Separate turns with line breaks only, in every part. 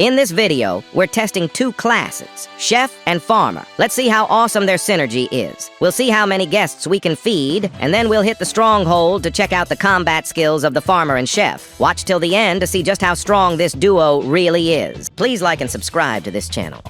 In this video, we're testing two classes, chef and farmer. Let's see how awesome their synergy is. We'll see how many guests we can feed, and then we'll hit the stronghold to check out the combat skills of the farmer and chef. Watch till the end to see just how strong this duo really is. Please like and subscribe to this channel.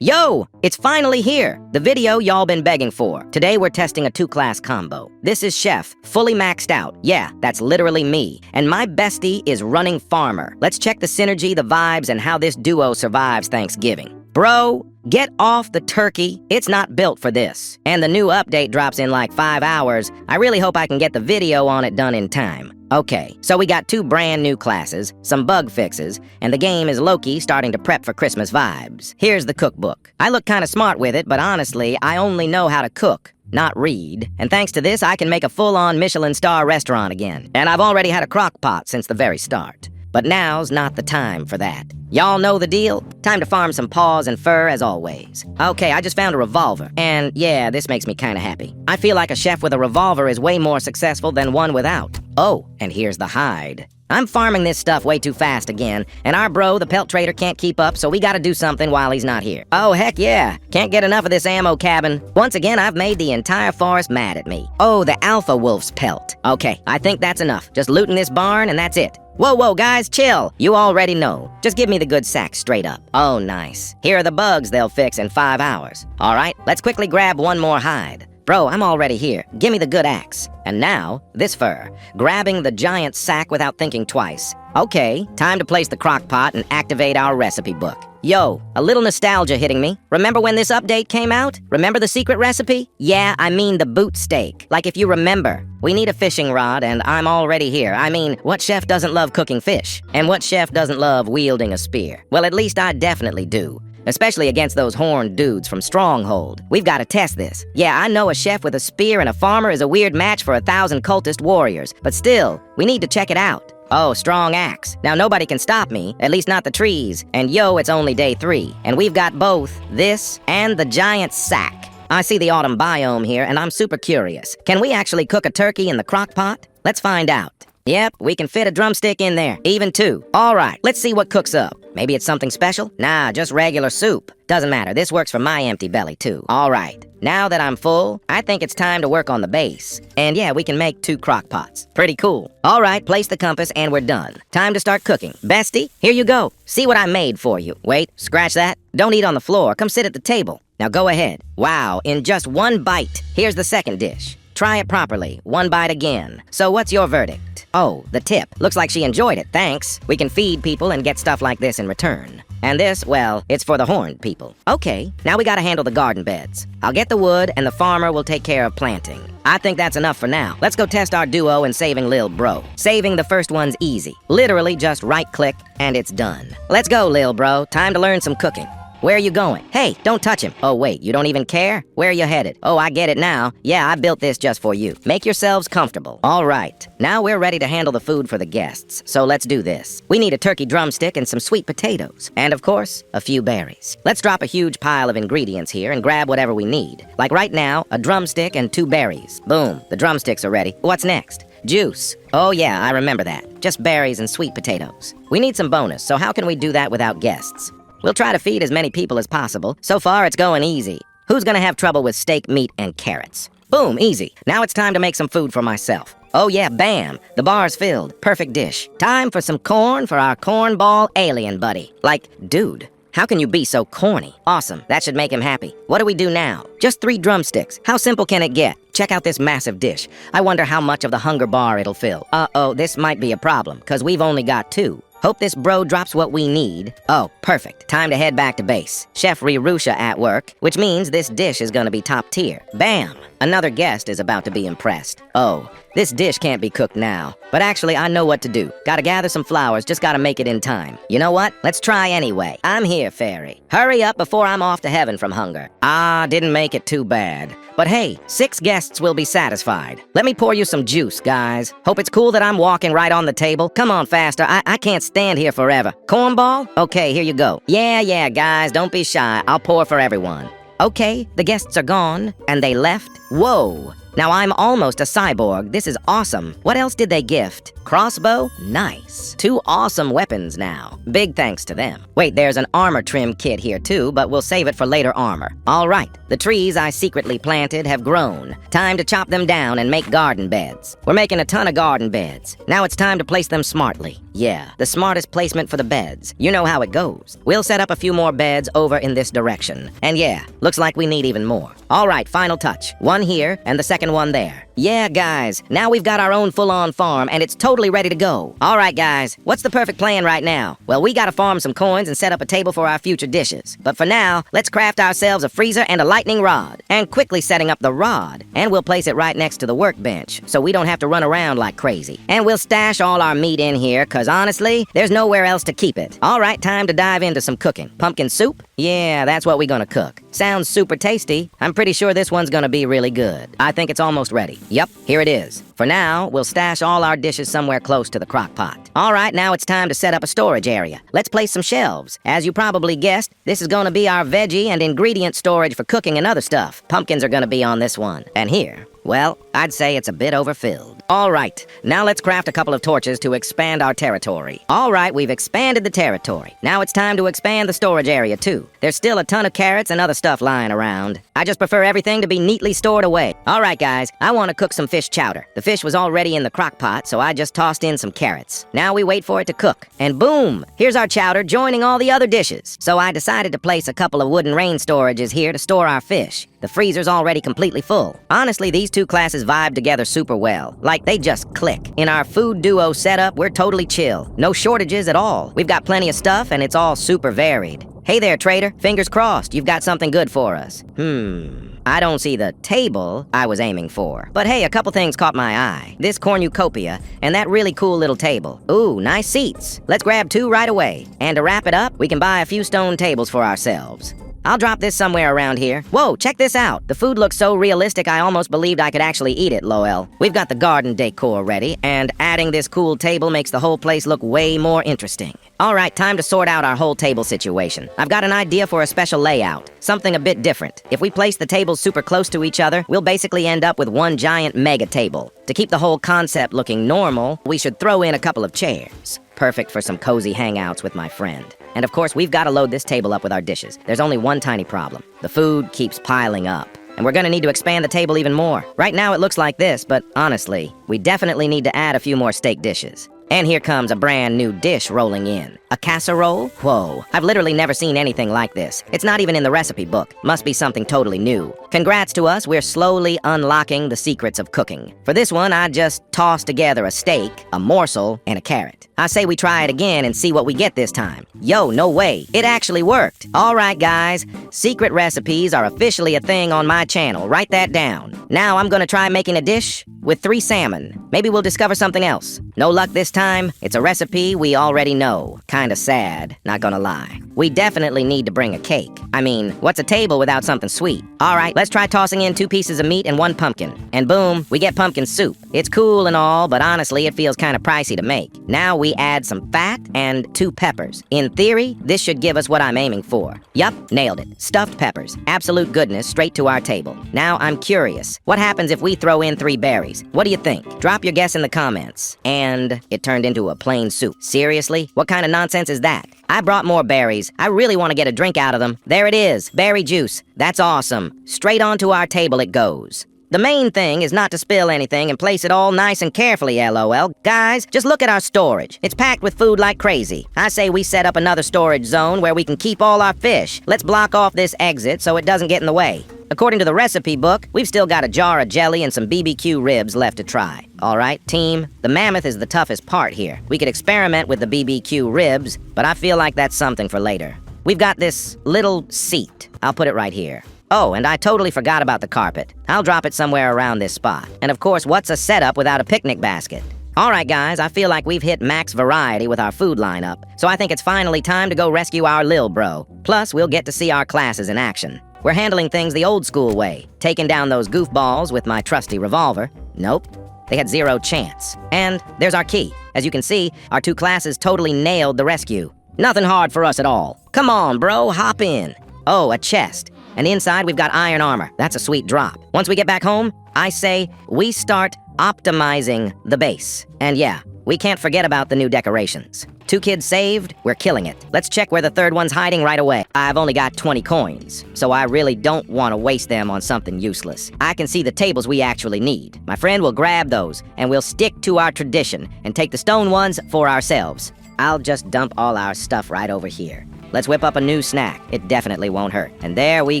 Yo! It's finally here! The video y'all been begging for. Today we're testing a two-class combo. This is Chef, fully maxed out. Yeah, that's literally me. And my bestie is running Farmer. Let's check the synergy, the vibes, and how this duo survives Thanksgiving. Bro, get off the turkey. It's not built for this. And the new update drops in like 5 hours. I really hope I can get the video on it done in time. Okay, so we got two brand new classes, some bug fixes, and the game is low-key starting to prep for Christmas vibes. Here's the cookbook. I look kinda smart with it, but honestly, I only know how to cook, not read. And thanks to this, I can make a full-on Michelin star restaurant again. And I've already had a crock pot since the very start. But now's not the time for that. Y'all know the deal? Time to farm some paws and fur as always. Okay, I just found a revolver. And yeah, this makes me kinda happy. I feel like a chef with a revolver is way more successful than one without. Oh, and here's the hide. I'm farming this stuff way too fast again, and our bro, the pelt trader, can't keep up, so we gotta do something while he's not here. Oh, heck yeah. Can't get enough of this ammo cabin. Once again, I've made the entire forest mad at me. Oh, the alpha wolf's pelt. Okay, I think that's enough. Just looting this barn, and that's it. Whoa, guys, chill. You already know. Just give me the good sack straight up. Oh, nice. Here are the bugs they'll fix in 5 hours. All right, let's quickly grab one more hide. Bro, I'm already here. Give me the good axe. And now, this fur. Grabbing the giant sack without thinking twice. Okay, time to place the crock pot and activate our recipe book. Yo, a little nostalgia hitting me. Remember when this update came out? Remember the secret recipe? Yeah, I mean the boot steak. Like if you remember. We need a fishing rod, and I'm already here. I mean, what chef doesn't love cooking fish? And what chef doesn't love wielding a spear? Well, at least I definitely do. Especially against those horned dudes from Stronghold. We've got to test this. Yeah, I know a chef with a spear and a farmer is a weird match for 1,000 cultist warriors, but still, we need to check it out. Oh, strong axe. Now nobody can stop me, at least not the trees. And yo, it's only day 3, and we've got both this and the giant sack. I see the autumn biome here, and I'm super curious. Can we actually cook a turkey in the crock pot? Let's find out. Yep, we can fit a drumstick in there, even 2. All right, let's see what cooks up. Maybe it's something special? Nah, just regular soup. Doesn't matter, this works for my empty belly too. All right, now that I'm full, I think it's time to work on the base. And yeah, we can make 2 crock pots. Pretty cool. All right, place the compass and we're done. Time to start cooking. Bestie, here you go. See what I made for you. Wait, scratch that. Don't eat on the floor, come sit at the table. Now go ahead. Wow, in just 1 bite. Here's the second dish. Try it properly. 1 bite again. So what's your verdict? Oh, the tip. Looks like she enjoyed it, thanks. We can feed people and get stuff like this in return. And this, well, it's for the horned people. Okay, now we gotta handle the garden beds. I'll get the wood and the farmer will take care of planting. I think that's enough for now. Let's go test our duo in saving Lil Bro. Saving the first one's easy. Literally just right-click and it's done. Let's go, Lil Bro. Time to learn some cooking. Where are you going? Hey, don't touch him. Oh, wait, you don't even care? Where are you headed? Oh, I get it now. Yeah, I built this just for you. Make yourselves comfortable. All right. Now we're ready to handle the food for the guests, so let's do this. We need a turkey drumstick and some sweet potatoes. And, of course, a few berries. Let's drop a huge pile of ingredients here and grab whatever we need. Like right now, a drumstick and 2 berries. Boom, the drumsticks are ready. What's next? Juice. Oh yeah, I remember that. Just berries and sweet potatoes. We need some bonus, so how can we do that without guests? We'll try to feed as many people as possible. So far, it's going easy. Who's gonna have trouble with steak, meat, and carrots? Boom, easy. Now it's time to make some food for myself. Oh yeah, bam. The bar's filled. Perfect dish. Time for some corn for our cornball alien buddy. Like, dude, how can you be so corny? Awesome, that should make him happy. What do we do now? Just 3 drumsticks. How simple can it get? Check out this massive dish. I wonder how much of the hunger bar it'll fill. Uh-oh, this might be a problem, cause we've only got 2. Hope this bro drops what we need. Oh, perfect. Time to head back to base. Chef Rirusha at work, which means this dish is gonna be top tier. Bam! Another guest is about to be impressed. Oh, this dish can't be cooked now. But actually, I know what to do. Gotta gather some flowers, just gotta make it in time. You know what? Let's try anyway. I'm here, fairy. Hurry up before I'm off to heaven from hunger. Ah, didn't make it too bad. But hey, 6 guests will be satisfied. Let me pour you some juice, guys. Hope it's cool that I'm walking right on the table. Come on, faster. I can't stand here forever. Cornball? Okay, here you go. Yeah, guys, don't be shy. I'll pour for everyone. Okay, the guests are gone, and they left. Whoa, Now I'm almost a cyborg. This is awesome. What else did they gift? Crossbow? Nice. 2 awesome weapons now. Big thanks to them. Wait, there's an armor trim kit here too, but we'll save it for later armor. All right, the trees I secretly planted have grown. Time to chop them down and make garden beds. We're making a ton of garden beds. Now it's time to place them smartly. Yeah, the smartest placement for the beds. You know how it goes. We'll set up a few more beds over in this direction. And yeah, looks like we need even more. All right, final touch. One here and the second one there. Yeah, guys, now we've got our own full-on farm and it's totally ready to go. All right, guys, what's the perfect plan right now? Well, we gotta farm some coins and set up a table for our future dishes. But for now, let's craft ourselves a freezer and a lightning rod. And quickly setting up the rod. And we'll place it right next to the workbench, so we don't have to run around like crazy. And we'll stash all our meat in here, cause honestly, there's nowhere else to keep it. All right, time to dive into some cooking. Pumpkin soup? Yeah, that's what we're gonna cook. Sounds super tasty. I'm pretty sure this one's gonna be really good. I think it's almost ready. Yep, here it is. For now, we'll stash all our dishes somewhere close to the crock pot. All right, now it's time to set up a storage area. Let's place some shelves. As you probably guessed, this is gonna be our veggie and ingredient storage for cooking and other stuff. Pumpkins are gonna be on this one. And here, well, I'd say it's a bit overfilled. All right, now let's craft a couple of torches to expand our territory. All right, we've expanded the territory. Now it's time to expand the storage area too. There's still a ton of carrots and other stuff lying around. I just prefer everything to be neatly stored away. All right, guys, I want to cook some fish chowder. The fish was already in the crock pot, so I just tossed in some carrots. Now we wait for it to cook. And boom, here's our chowder joining all the other dishes. So I decided to place a couple of wooden rain storages here to store our fish. The freezer's already completely full. Honestly, these two classes vibe together super well. Like, they just click. In our food duo setup, we're totally chill. No shortages at all. We've got plenty of stuff, and it's all super varied. Hey there, trader. Fingers crossed, you've got something good for us. I don't see the table I was aiming for. But hey, a couple things caught my eye. This cornucopia, and that really cool little table. Ooh, nice seats. Let's grab 2 right away. And to wrap it up, we can buy a few stone tables for ourselves. I'll drop this somewhere around here. Whoa, check this out. The food looks so realistic I almost believed I could actually eat it, lol. We've got the garden decor ready, and adding this cool table makes the whole place look way more interesting. All right, time to sort out our whole table situation. I've got an idea for a special layout, something a bit different. If we place the tables super close to each other, we'll basically end up with one giant mega table. To keep the whole concept looking normal, we should throw in a couple of chairs. Perfect for some cozy hangouts with my friend. And of course, we've got to load this table up with our dishes. There's only one tiny problem. The food keeps piling up. And we're gonna need to expand the table even more. Right now it looks like this, but honestly, we definitely need to add a few more steak dishes. And here comes a brand new dish rolling in. A casserole? Whoa, I've literally never seen anything like this. It's not even in the recipe book. Must be something totally new. Congrats to us, we're slowly unlocking the secrets of cooking. For this one, I just tossed together a steak, a morsel, and a carrot. I say we try it again and see what we get this time. Yo, no way, it actually worked. All right, guys, secret recipes are officially a thing on my channel. Write that down. Now I'm gonna try making a dish with 3 salmon. Maybe we'll discover something else. No luck this time. It's a recipe we already know. Kinda sad, not gonna lie. We definitely need to bring a cake. I mean, what's a table without something sweet? All right, let's try tossing in 2 pieces of meat and 1 pumpkin. And boom, we get pumpkin soup. It's cool and all, but honestly, it feels kinda pricey to make. Now we add some fat and 2 peppers. In theory, this should give us what I'm aiming for. Yup, nailed it. Stuffed peppers. Absolute goodness straight to our table. Now I'm curious. What happens if we throw in 3 berries? What do you think? Drop your guess in the comments. And it turned into a plain soup. Seriously? What kind of nonsense is that? I brought more berries. I really want to get a drink out of them. There it is. Berry juice. That's awesome. Straight onto our table it goes. The main thing is not to spill anything and place it all nice and carefully, lol. Guys, just look at our storage. It's packed with food like crazy. I say we set up another storage zone where we can keep all our fish. Let's block off this exit so it doesn't get in the way. According to the recipe book, we've still got a jar of jelly and some BBQ ribs left to try. All right, team, the mammoth is the toughest part here. We could experiment with the BBQ ribs, but I feel like that's something for later. We've got this little seat. I'll put it right here. Oh, and I totally forgot about the carpet. I'll drop it somewhere around this spot. And of course, what's a setup without a picnic basket? All right, guys, I feel like we've hit max variety with our food lineup, so I think it's finally time to go rescue our lil bro. Plus, we'll get to see our classes in action. We're handling things the old school way, taking down those goofballs with my trusty revolver. Nope, they had 0 chance. And there's our key. As you can see, our 2 classes totally nailed the rescue. Nothing hard for us at all. Come on, bro, hop in. Oh, a chest. and inside we've got iron armor. That's a sweet drop. Once we get back home, I say we start optimizing the base. And yeah, we can't forget about the new decorations. 2 kids saved, we're killing it. Let's check where the third one's hiding right away. I've only got 20 coins, so I really don't want to waste them on something useless. I can see the tables we actually need. My friend will grab those, and we'll stick to our tradition and take the stone ones for ourselves. I'll just dump all our stuff right over here. Let's whip up a new snack. It definitely won't hurt. And there we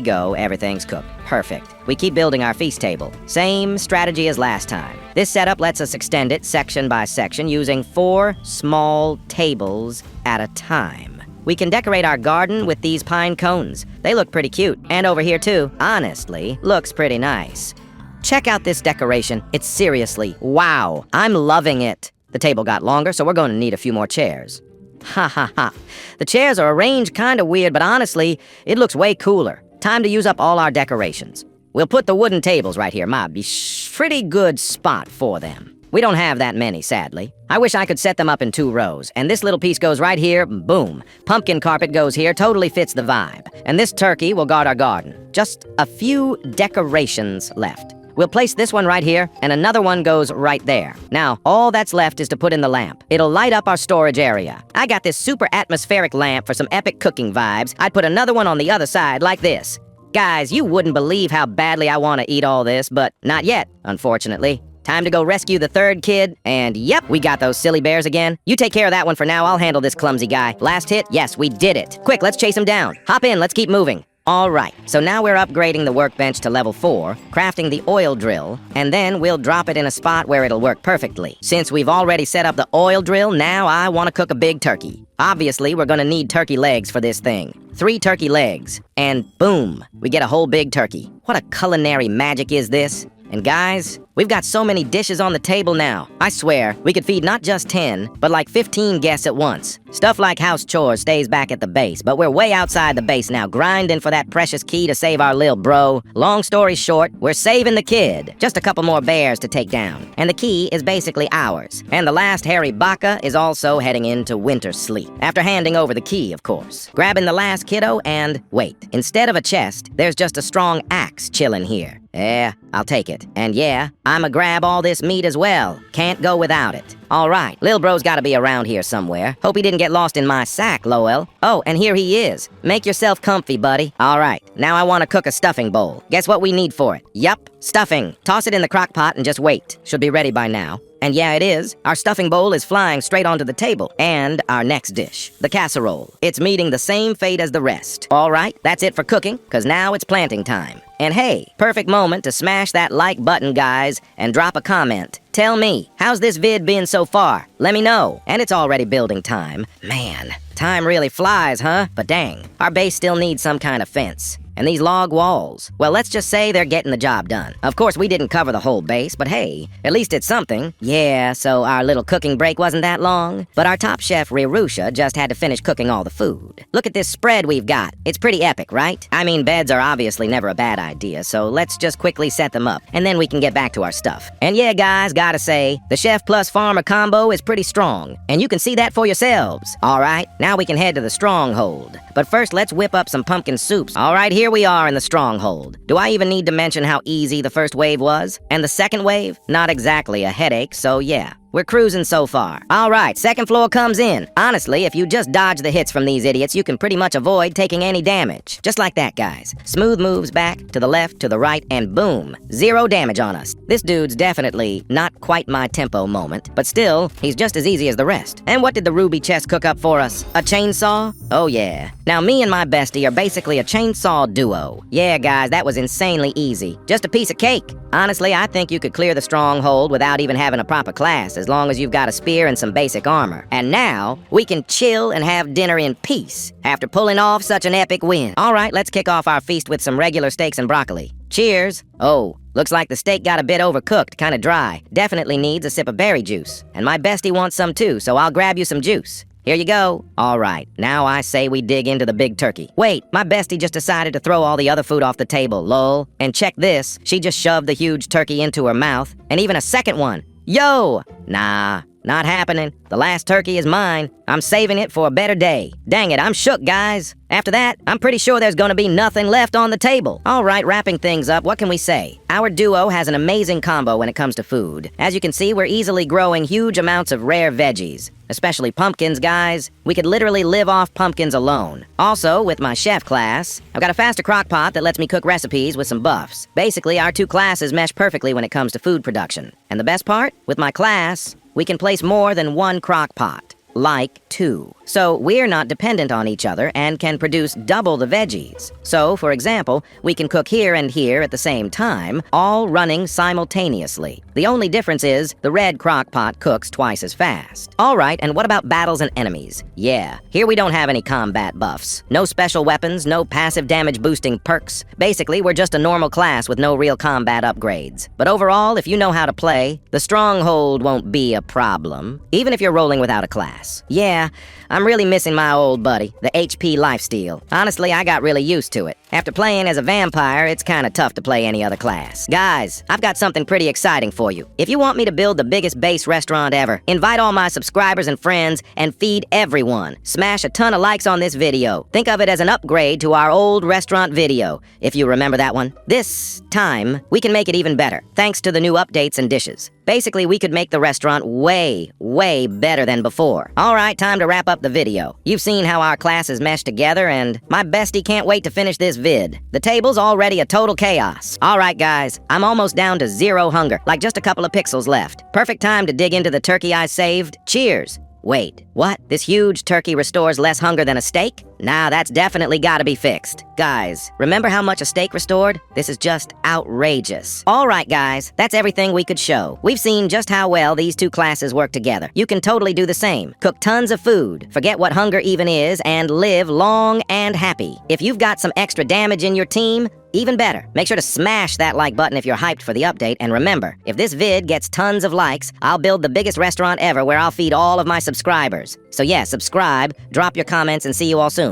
go, everything's cooked. Perfect. We keep building our feast table. Same strategy as last time. This setup lets us extend it section by section using 4 small tables at a time. We can decorate our garden with these pine cones. They look pretty cute. And over here too, honestly, looks pretty nice. Check out this decoration. It's seriously, wow. I'm loving it. The table got longer, so we're going to need a few more chairs. Ha ha ha. The chairs are arranged kinda weird, but honestly, it looks way cooler. Time to use up all our decorations. We'll put the wooden tables right here. Might be pretty good spot for them. We don't have that many, sadly. I wish I could set them up in 2 rows. And this little piece goes right here, boom. Pumpkin carpet goes here, totally fits the vibe. And this turkey will guard our garden. Just a few decorations left. We'll place this one right here, and another one goes right there. Now, all that's left is to put in the lamp. It'll light up our storage area. I got this super atmospheric lamp for some epic cooking vibes. I'd put another one on the other side like this. Guys, you wouldn't believe how badly I want to eat all this, but not yet, unfortunately. Time to go rescue the 3rd kid, and yep, we got those silly bears again. You take care of that one for now, I'll handle this clumsy guy. Last hit, yes, we did it. Quick, let's chase him down. Hop in, let's keep moving. All right, so now we're upgrading the workbench to level 4, crafting the oil drill, and then we'll drop it in a spot where it'll work perfectly. Since we've already set up the oil drill, now I want to cook a big turkey. Obviously, we're gonna need turkey legs for this thing. 3 turkey legs, and boom, we get a whole big turkey. What a culinary magic is this? And guys, we've got so many dishes on the table now. I swear, we could feed not just 10, but like 15 guests at once. Stuff like house chores stays back at the base, but we're way outside the base now, grinding for that precious key to save our lil bro. Long story short, we're saving the kid. Just a couple more bears to take down. And the key is basically ours. And the last hairy baka is also heading into winter sleep. After handing over the key, of course. Grabbing the last kiddo and, wait, instead of a chest, there's just a strong axe chilling here. Yeah, I'll take it. And yeah, I'ma grab all this meat as well. Can't go without it. All right, Lil Bro's gotta be around here somewhere. Hope he didn't get lost in my sack, Lowell. Oh, and here he is. Make yourself comfy, buddy. All right, now I want to cook a stuffing bowl. Guess what we need for it? Yup, stuffing. Toss it in the crock pot and just wait. Should be ready by now. And yeah, it is. Our stuffing bowl is flying straight onto the table. And our next dish, the casserole. It's meeting the same fate as the rest. All right, that's it for cooking, because now it's planting time. And hey, perfect moment to smash that like button, guys, and drop a comment. Tell me, how's this vid been so far? Let me know. And it's already building time. Man, time really flies, huh? But dang, our base still needs some kind of fence. And these log walls, well, let's just say they're getting the job done. Of course, we didn't cover the whole base, but hey, at least it's something. Yeah, so our little cooking break wasn't that long. But our top chef, Rirusha, just had to finish cooking all the food. Look at this spread we've got. It's pretty epic, right? I mean, beds are obviously never a bad idea, so let's just quickly set them up, and then we can get back to our stuff. And yeah, guys, gotta say, the chef plus farmer combo is pretty strong, and you can see that for yourselves. All right, now we can head to the stronghold. But first, let's whip up some pumpkin soups. All right, here we are in the stronghold. Do I even need to mention how easy the first wave was? And the second wave? Not exactly a headache, so yeah. We're cruising so far. All right, second floor comes in. Honestly, if you just dodge the hits from these idiots, you can pretty much avoid taking any damage. Just like that, guys. Smooth moves back, to the left, to the right, and boom. 0 damage on us. This dude's definitely not quite my tempo moment, but still, he's just as easy as the rest. And what did the ruby chest cook up for us? A chainsaw? Oh yeah. Now me and my bestie are basically a chainsaw duo. Yeah, guys, that was insanely easy. Just a piece of cake. Honestly, I think you could clear the stronghold without even having a proper class, as long as you've got a spear and some basic armor. And now, we can chill and have dinner in peace, after pulling off such an epic win. Alright, let's kick off our feast with some regular steaks and broccoli. Cheers! Oh, looks like the steak got a bit overcooked, kinda dry. Definitely needs a sip of berry juice. And my bestie wants some too, so I'll grab you some juice. Here you go. All right, now I say we dig into the big turkey. Wait, my bestie just decided to throw all the other food off the table, lol. And check this, she just shoved the huge turkey into her mouth, and even a second one. Yo! Nah, Not happening. The last turkey is mine. I'm saving it for a better day. Dang it, I'm shook, guys. After that, I'm pretty sure there's gonna be nothing left on the table. All right, wrapping things up, what can we say? Our duo has an amazing combo when it comes to food. As you can see, we're easily growing huge amounts of rare veggies, especially pumpkins, guys. We could literally live off pumpkins alone. Also, with my chef class, I've got a faster crock pot that lets me cook recipes with some buffs. Basically, our two classes mesh perfectly when it comes to food production. And the best part? With my class, we can place more than one crock pot. Like 2. So we're not dependent on each other and can produce double the veggies. So, for example, we can cook here and here at the same time, all running simultaneously. The only difference is the red crock pot cooks twice as fast. All right, and what about battles and enemies? Yeah, here we don't have any combat buffs. No special weapons, no passive damage boosting perks. Basically, we're just a normal class with no real combat upgrades. But overall, if you know how to play, the stronghold won't be a problem, even if you're rolling without a class. Yeah, I'm really missing my old buddy, the HP lifesteal. Honestly, I got really used to it. After playing as a vampire, it's kinda tough to play any other class. Guys, I've got something pretty exciting for you. If you want me to build the biggest base restaurant ever, invite all my subscribers and friends and feed everyone. Smash a ton of likes on this video. Think of it as an upgrade to our old restaurant video, if you remember that one. This time, we can make it even better, thanks to the new updates and dishes. Basically, we could make the restaurant way, way better than before. All right, time to wrap up the video. You've seen how our classes mesh together, and my bestie can't wait to finish this vid. The table's already a total chaos. All right, guys, I'm almost down to 0 hunger, like just a couple of pixels left. Perfect time to dig into the turkey I saved. Cheers. Wait, what? This huge turkey restores less hunger than a steak? Nah, that's definitely gotta be fixed. Guys, remember how much a steak restored? This is just outrageous. Alright guys, that's everything we could show. We've seen just how well these two classes work together. You can totally do the same. Cook tons of food, forget what hunger even is, and live long and happy. If you've got some extra damage in your team, even better. Make sure to smash that like button if you're hyped for the update, and remember, if this vid gets tons of likes, I'll build the biggest restaurant ever where I'll feed all of my subscribers. So yeah, subscribe, drop your comments, and see you all soon.